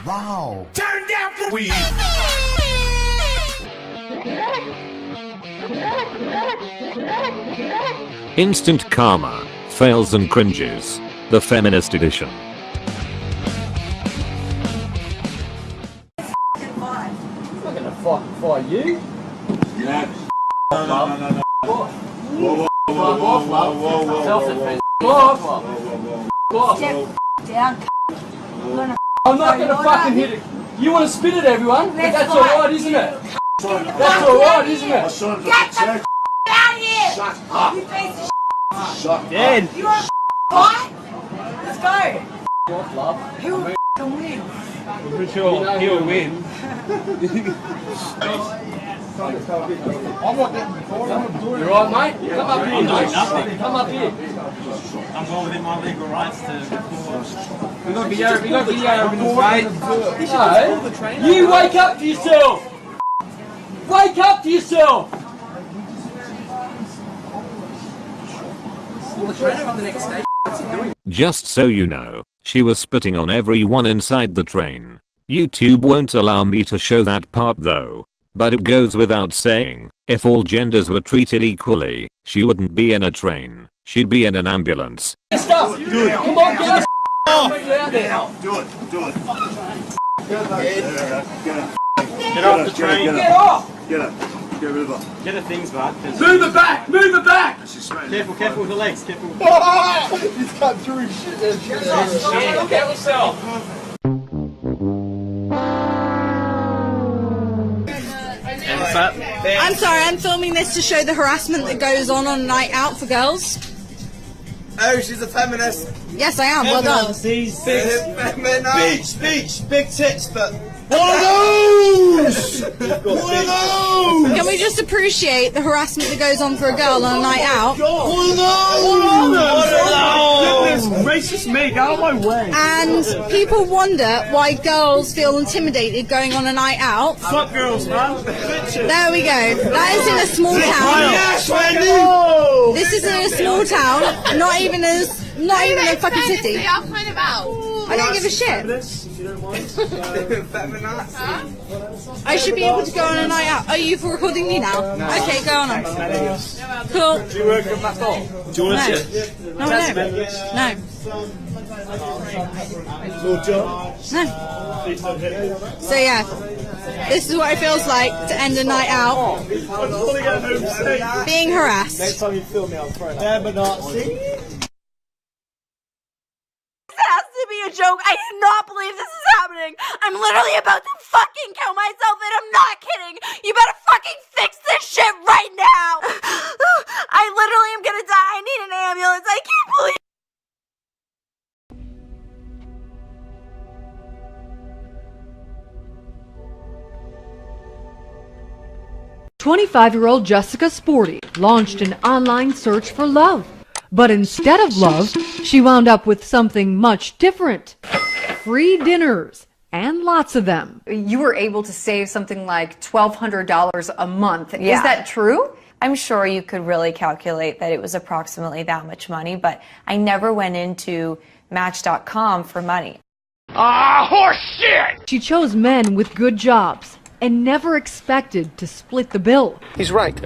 Wow. Turn down for weed. Instant karma, fails and cringes. The feminist edition. I'm not gonna fight you. Yeah. No. Whoa, whoa, whoa, whoa, whoa. Self-defense. Down. I'm not gonna fucking hit it. You want to spit at everyone? But that's alright, isn't it? That's alright, isn't it? Get the out of here! Shut up. You piece of Shut Dead. You want fight? Let's go. Love. Who will win? I'm pretty sure he'll win. I'm not getting before. You alright, mate? Come up here, mate. Come up here. I'm going within my legal rights to We got video evidence, mate. No, you wake up to yourself. Wake up to yourself. Well, the trainer on the next station. What's he doing? Just so you know, she was spitting on everyone inside the train. YouTube won't allow me to show that part though. But it goes without saying, if all genders were treated equally, she wouldn't be in a train. She'd be in an ambulance. Stop! Do it! Come on, get us off! Do it. get off the train. Get off! Get it. Get rid of it. Get the things, man. Move it back! Move it back! Careful with the legs. Careful. He's cut through his shit. Look at yourself! I'm sorry, I'm filming this to show the harassment that goes on a night out for girls. Oh, she's a feminist. Yes, I am. Well done. Beach, big tits, but one of those. One of those. Can we just appreciate the harassment that goes on for a girl on a night out? One of those. Racist me, get out of my way. And people wonder why girls feel intimidated going on a night out. Fuck girls, man. There we go. That is in a small town. Yes, Wendy. This is in a small town, not even a fucking city. They are kind of out. I don't give a shit. If you don't mind. I should be able to go on a night out. Are you recording me now? Okay, go on. Cool. Do you work on that door? Do you want to sit? No. So yeah, this is what it feels like to end a night out being harassed. Next time you film me, I'll throw it. Yeah, but not. See? This has to be a joke. I do not believe this is happening. I'm literally about to fucking kill myself, and I'm not kidding. You better fucking fix this shit right now. I literally am gonna die. I need an ambulance. I can't believe. 25-year-old Jessica Sporty launched an online search for love. But instead of love, she wound up with something much different. Free dinners, and lots of them. You were able to save something like $1,200 a month. Yeah. Is that true? I'm sure you could really calculate that it was approximately that much money, but I never went into Match.com for money. Ah, horse shit! She chose men with good jobs and never expected to split the bill. He's right.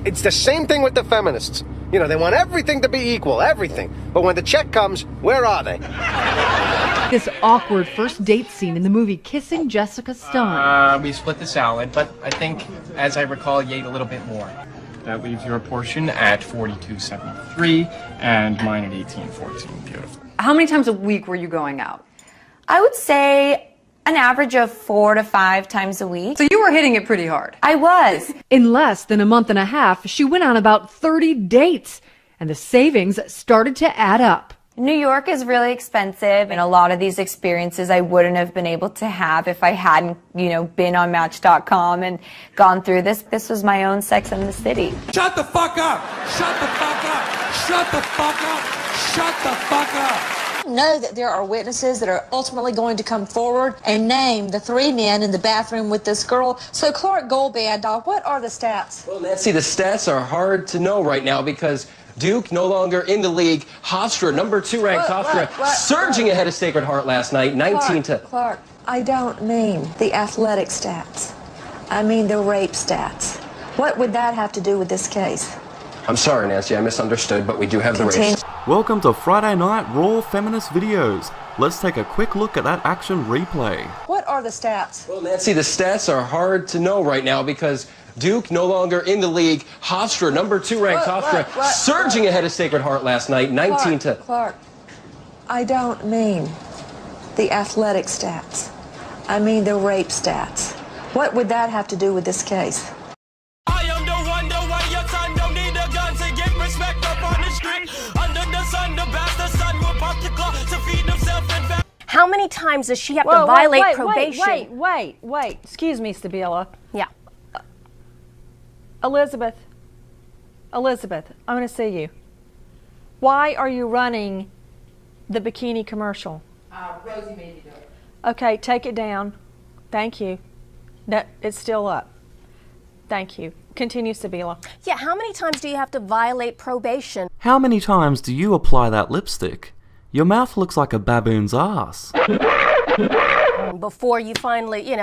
It's the same thing with the feminists. You know, they want everything to be equal, everything. But when the check comes, where are they? This awkward first date scene in the movie Kissing Jessica Stein. We split the salad, but I think, as I recall, you ate a little bit more. That leaves your portion at $42.73 and mine at $18.14. Beautiful. How many times a week were you going out? I would say an average of 4 to 5 times a week. So you were hitting it pretty hard. I was. In less than a month and a half, she went on about 30 dates, and the savings started to add up. New York is really expensive, and a lot of these experiences I wouldn't have been able to have if I hadn't, been on Match.com and gone through this. This was my own Sex in the City. Shut the fuck up! Shut the fuck up! Shut the fuck up! Shut the fuck up! Know that there are witnesses that are ultimately going to come forward and name the 3 men in the bathroom with this girl. So Clark Goldband, what are the stats? Well, Nancy, the stats are hard to know right now because Duke no longer in the league. Hofstra, number 2 ranked Hofstra, surging ahead of Sacred Heart last night, 19 to... Clark, I don't mean the athletic stats. I mean the rape stats. What would that have to do with this case? I'm sorry, Nancy, I misunderstood, but we do have the race. Welcome to Friday Night Raw Feminist Videos. Let's take a quick look at that action replay. What are the stats? Well, Nancy, the stats are hard to know right now because Duke no longer in the league. Hofstra, number 2 ranked Hofstra, surging ahead of Sacred Heart last night, 19 to... Clark, I don't mean the athletic stats. I mean the rape stats. What would that have to do with this case? I am the wonder why your son don't need a gun to get respect up on the street. Under the sun, the bastard son will pop the claw to feed himself and How many times does she have to violate probation? Wait. Excuse me, Stabila. Yeah. Elizabeth, I want to see you. Why are you running the bikini commercial? Rosie made me do it. Okay, take it down. Thank you. That it's still up. Thank you. Continue, Stabila. Yeah, how many times do you have to violate probation? How many times do you apply that lipstick? Your mouth looks like a baboon's ass. Before you finally,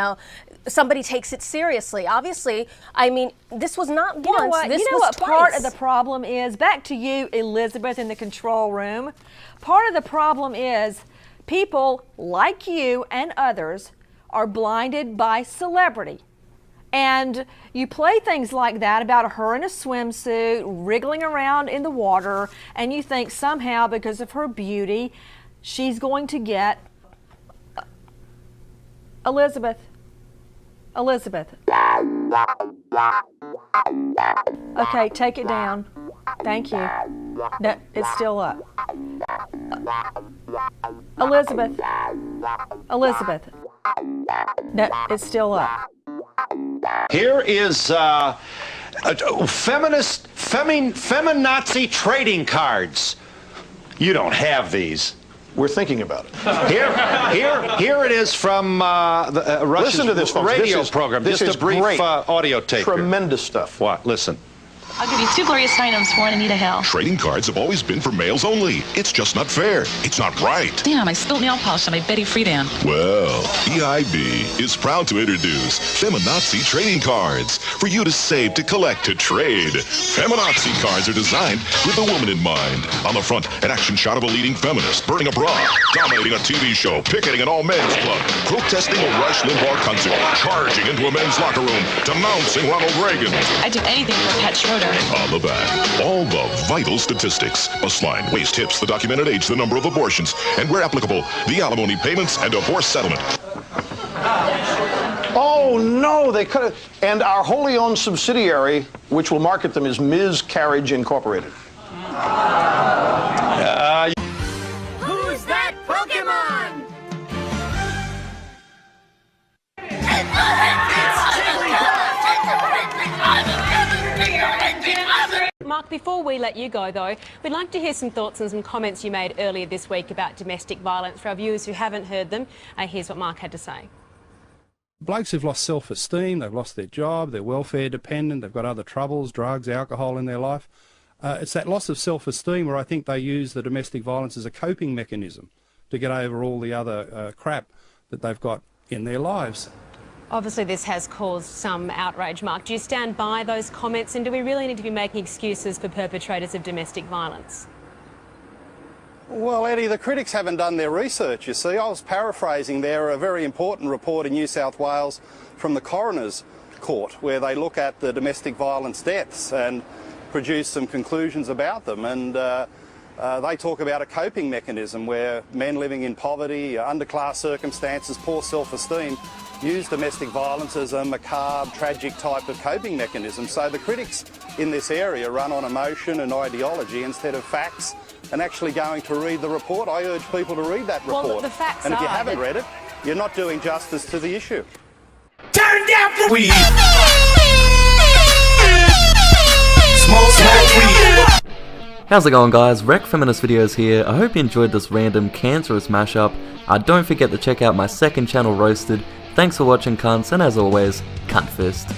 somebody takes it seriously. Obviously, I mean, this was not once, this was twice. Part of the problem is, back to you, Elizabeth, in the control room. Part of the problem is people like you and others are blinded by celebrity. And you play things like that about her in a swimsuit, wriggling around in the water, and you think somehow because of her beauty, she's going to get... Elizabeth. Okay, take it down. Thank you. That it's still up. Elizabeth. That it's still up. Here is feminazi trading cards. You don't have these. We're thinking about it. Here it is from Russia's Listen to this, folks. radio This is, program. This Just is a brief great. Audio tape. Tremendous stuff. What? Listen. I'll give you 2 glorious items for Anita Hill. Trading cards have always been for males only. It's just not fair. It's not right. Damn, I spilled nail polish on my Betty Friedan. Well, EIB is proud to introduce Feminazi trading cards for you to save, to collect, to trade. Feminazi cards are designed with the woman in mind. On the front, an action shot of a leading feminist burning a bra, dominating a TV show, picketing an all-men's club, protesting a Rush Limbaugh concert, charging into a men's locker room, denouncing Ronald Reagan. I'd do anything for Pat Schroeder. On the back, all the vital statistics. Bustline, waist, hips, the documented age, the number of abortions, and where applicable, the alimony payments and divorce settlement. Oh, no, they could have. And our wholly owned subsidiary, which will market them, is Ms. Carriage Incorporated. Who's that Pokemon? Mark, before we let you go, though, we'd like to hear some thoughts and some comments you made earlier this week about domestic violence. For our viewers who haven't heard them, here's what Mark had to say. Blokes who've lost self-esteem, they've lost their job, they're welfare dependent, they've got other troubles, drugs, alcohol in their life. It's that loss of self-esteem where I think they use the domestic violence as a coping mechanism to get over all the other crap that they've got in their lives. Obviously, this has caused some outrage, Mark. Do you stand by those comments, and do we really need to be making excuses for perpetrators of domestic violence? Well, Eddie, the critics haven't done their research, you see. I was paraphrasing there a very important report in New South Wales from the Coroner's Court, where they look at the domestic violence deaths and produce some conclusions about them. And they talk about a coping mechanism where men living in poverty, underclass circumstances, poor self-esteem, use domestic violence as a macabre, tragic type of coping mechanism. So the critics in this area run on emotion and ideology instead of facts and actually going to read the report. I urge people to read that report. Well, the facts and if you are haven't that... read it, you're not doing justice to the issue. Turn down for weed. Smoke weed. How's it going, guys? Rec Feminist Videos here. I hope you enjoyed this random cancerous mashup. Don't forget to check out my second channel, Roasted. Thanks for watching, cunts, and as always, cunt fist.